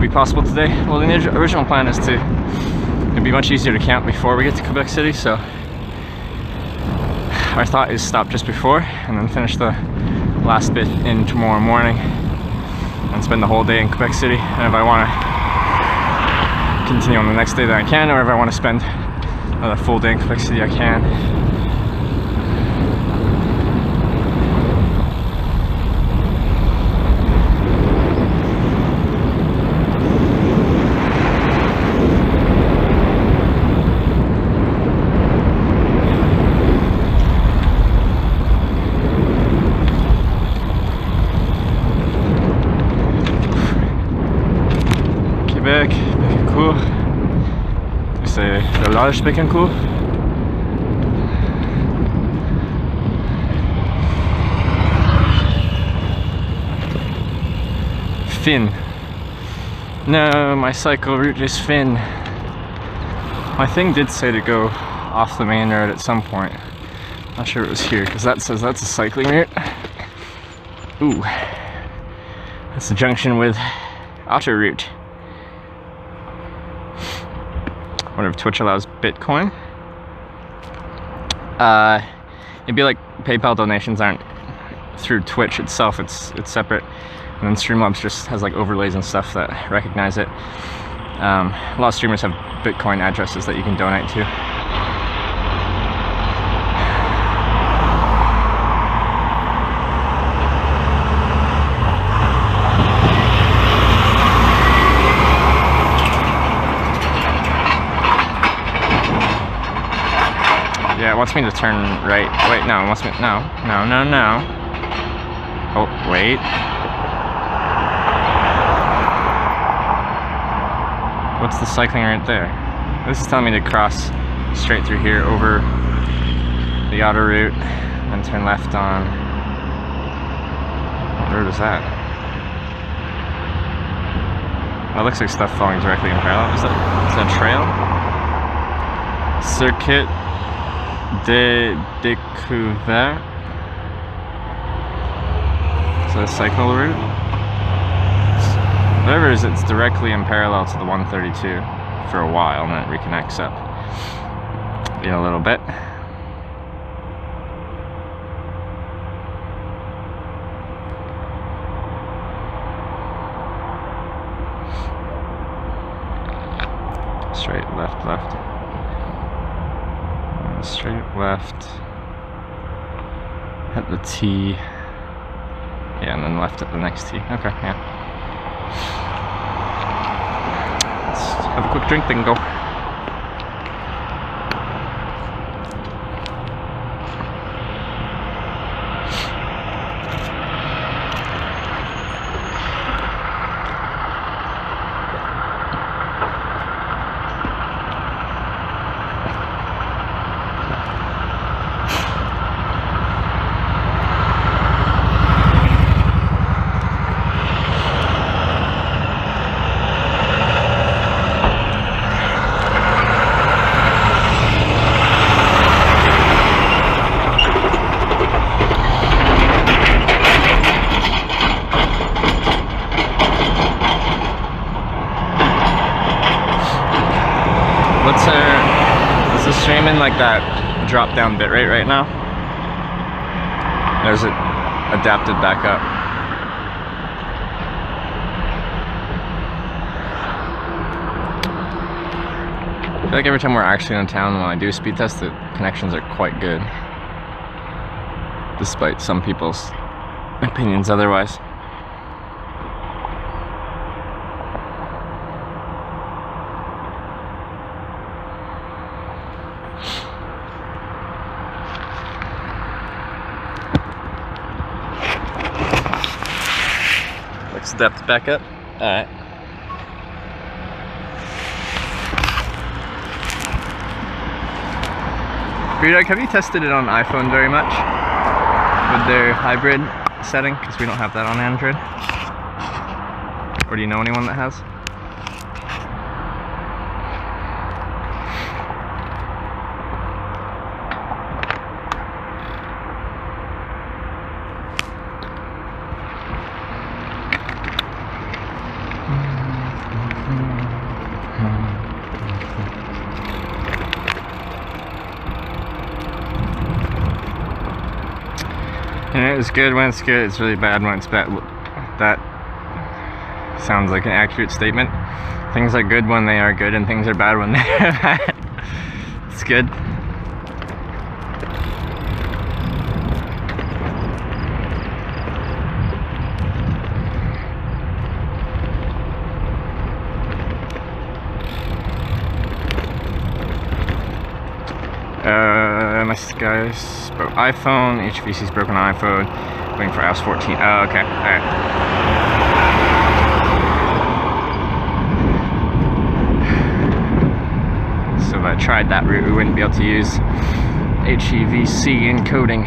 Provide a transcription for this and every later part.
be possible today. Well, the original plan is it'd be much easier to camp before we get to Quebec City, so our thought is stop just before and then finish the last bit in tomorrow morning and spend the whole day in Quebec City. And if I want to continue on the next day, then I can, or if I want to spend another full day in Quebec City, I can. Québec, Bécancour. C'est le large Bécancour. Finn. No, my cycle route is Finn. My thing did say to go off the main road at some point. Not sure it was here, because that says that's a cycling route. Ooh. That's the junction with Autoroute. I wonder if Twitch allows Bitcoin. It'd be like PayPal donations aren't through Twitch itself, it's separate. And then Streamlabs just has like overlays and stuff that recognize it. A lot of streamers have Bitcoin addresses that you can donate to. Yeah, it wants me to turn right. Wait, no, it wants me. No. Oh, wait. What's the cycling right there? This is telling me to cross straight through here over the Autoroute and turn left on. What road is that? Well, it looks like stuff falling directly in parallel. Is that a trail? Circuit de Découvert. Is that a cycle route? Whatever it is, it's directly in parallel to the 132 for a while, and then it reconnects up in a little bit. Straight, left. Straight left. Hit the T. Yeah, and then left at the next T. Okay, yeah. Let's have a quick drink, then go. Is the stream in like that drop down bit rate right now? There's it adapted back up. I feel like every time we're actually in town, when I do speed test, the connections are quite good, despite some people's opinions otherwise. Depth back up. Alright. Greedog, have you tested it on iPhone very much? With their hybrid setting? Because we don't have that on Android. Or do you know anyone that has? Alright, it's good when it's good, it's really bad when it's bad. That sounds like an accurate statement. Things are good when they are good, and things are bad when they are bad. It's good. My guy's broke iPhone, HVC's broken iPhone, waiting for iOS 14. Oh, okay, alright. So if I tried that route, we wouldn't be able to use HEVC encoding.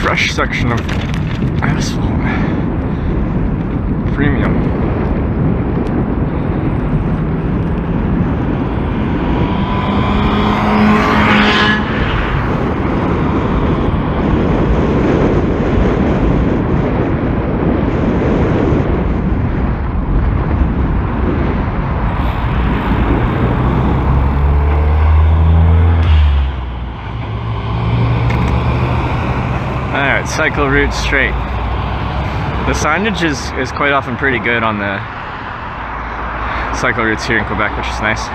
Fresh section of asphalt. Premium. Alright, cycle route straight. The signage is quite often pretty good on the cycle routes here in Quebec, which is nice.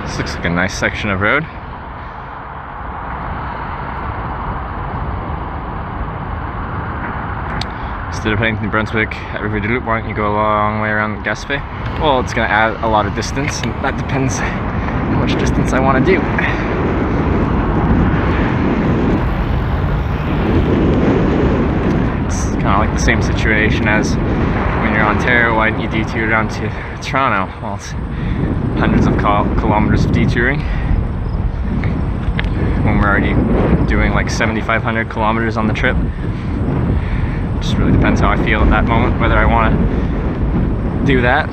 This looks like a nice section of road. Instead of heading to New Brunswick at River du Loup, why don't you go a long way around Gaspé? Well, it's going to add a lot of distance, and that depends how much distance I want to do. It's kind of like the same situation as when you're in Ontario. Why didn't you detour down to Toronto? Well, it's hundreds of kilometers of detouring when we're already doing like 7,500 kilometers on the trip. Just really depends how I feel at that moment, whether I want to do that.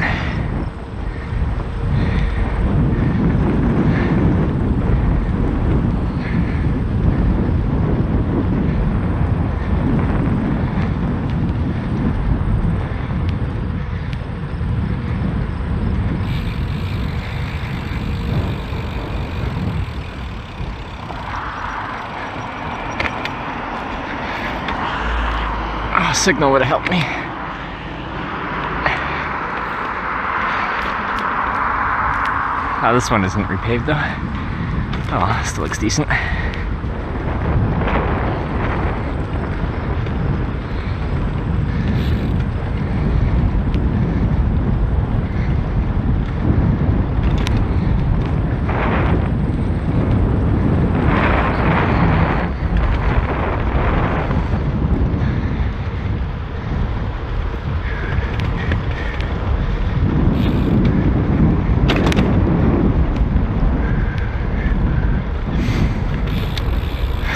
Signal would have helped me. Oh, this one isn't repaved though. Oh, still looks decent.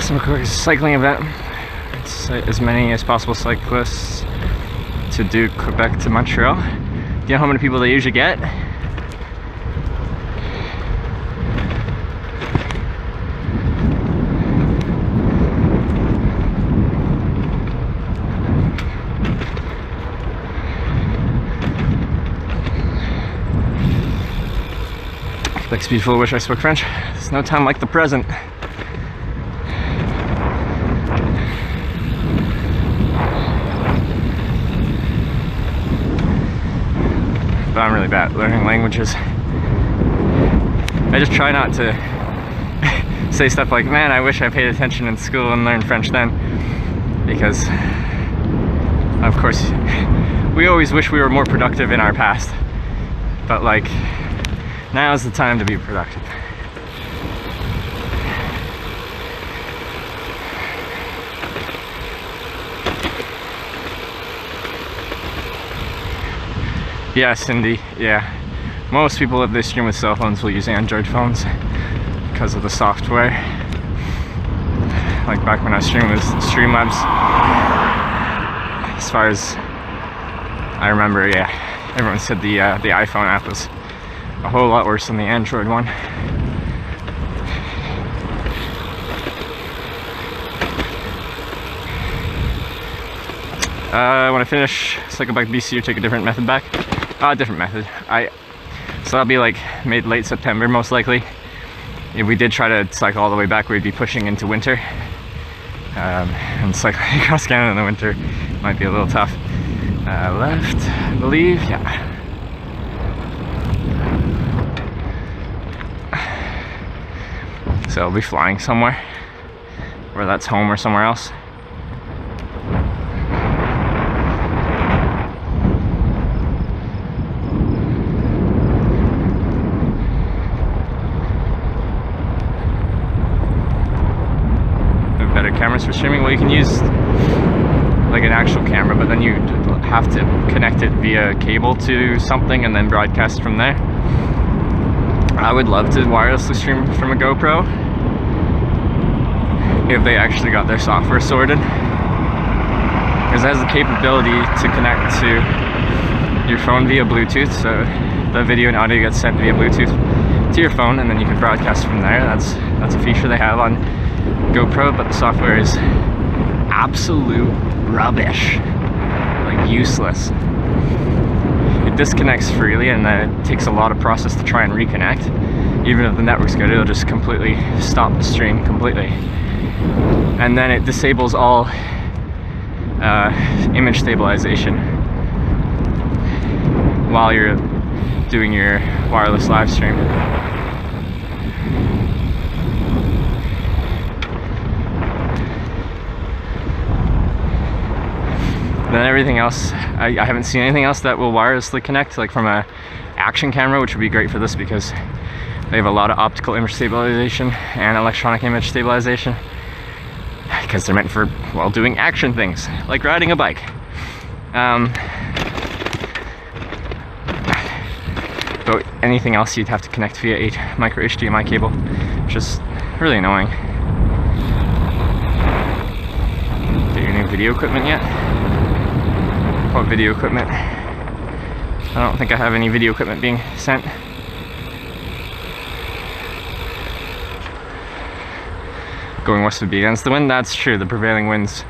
Some quick cycling event. It's as many as possible cyclists to do Quebec to Montreal. Do you know how many people they usually get? Quebec's beautiful. I wish I spoke French. There's no time like the present. But I'm really bad at learning languages. I just try not to say stuff like, man, I wish I paid attention in school and learned French then. Because, of course, we always wish we were more productive in our past. But like, now is the time to be productive. Yeah, Cindy, yeah. Most people that they stream with cell phones will use Android phones because of the software. Like back when I was streaming with Streamlabs, as far as I remember, yeah, everyone said the iPhone app was a whole lot worse than the Android one. When I finish Cycle Back BC, take a different method back. Different method. So that'll be like late September most likely. If we did try to cycle all the way back, we'd be pushing into winter. And cycling across Canada in the winter might be a little tough. Left, I believe, yeah. So I'll be flying somewhere, whether that's home or somewhere else. Cameras for streaming. Well, you can use like an actual camera, but then you have to connect it via cable to something and then broadcast from there. I would love to wirelessly stream from a GoPro if they actually got their software sorted, because it has the capability to connect to your phone via Bluetooth, so the video and audio gets sent via Bluetooth to your phone and then you can broadcast from there. That's a feature they have on GoPro, but the software is absolute rubbish, like useless. It disconnects freely and then it takes a lot of process to try and reconnect. Even if the network's good, it'll just completely stop the stream completely. And then it disables all image stabilization while you're doing your wireless live stream. Then everything else, I haven't seen anything else that will wirelessly connect, like from a action camera, which would be great for this because they have a lot of optical image stabilization and electronic image stabilization, because they're meant for, well, doing action things, like riding a bike. But anything else you'd have to connect via a micro HDMI cable, which is really annoying. Get your new video equipment yet? What video equipment? I don't think I have any video equipment being sent. Going west would be against the wind. That's true, the prevailing winds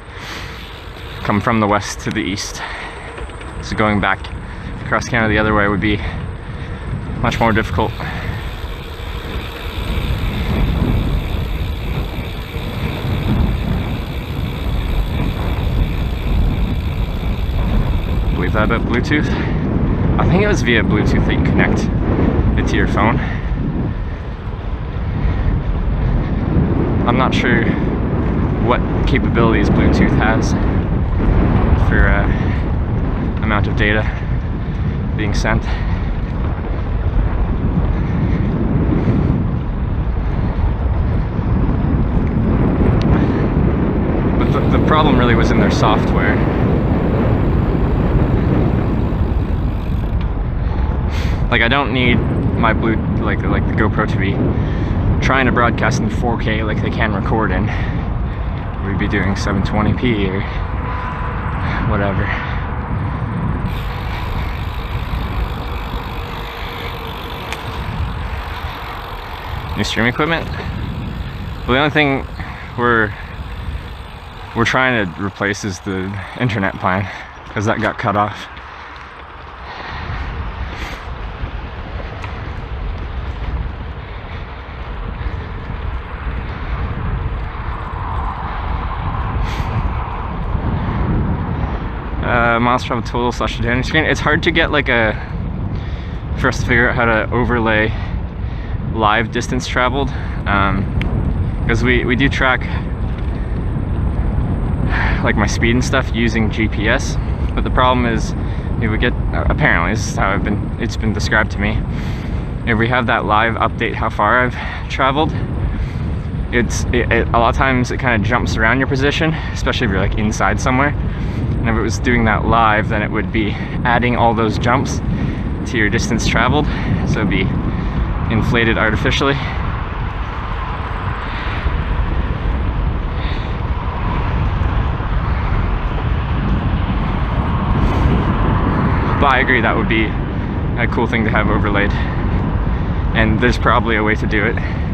come from the west to the east. So going back across Canada the other way would be much more difficult. Believe that about Bluetooth? I think it was via Bluetooth that you connect it to your phone. I'm not sure what capabilities Bluetooth has for amount of data being sent. But the problem really was in their software. Like, I don't need my like the GoPro to be trying to broadcast in 4K like they can record in. We'd be doing 720p or whatever. New stream equipment? Well, the only thing we're trying to replace is the internet plan, because that got cut off. Miles traveled total / identity screen. It's hard to get like for us to figure out how to overlay live distance traveled, because we do track like my speed and stuff using GPS, but the problem is if we get, apparently this is how it's been described to me, if we have that live update how far I've traveled, a lot of times it kind of jumps around your position, especially if you're like inside somewhere. And if it was doing that live, then it would be adding all those jumps to your distance traveled, so it'd be inflated artificially. But I agree, that would be a cool thing to have overlaid. And there's probably a way to do it.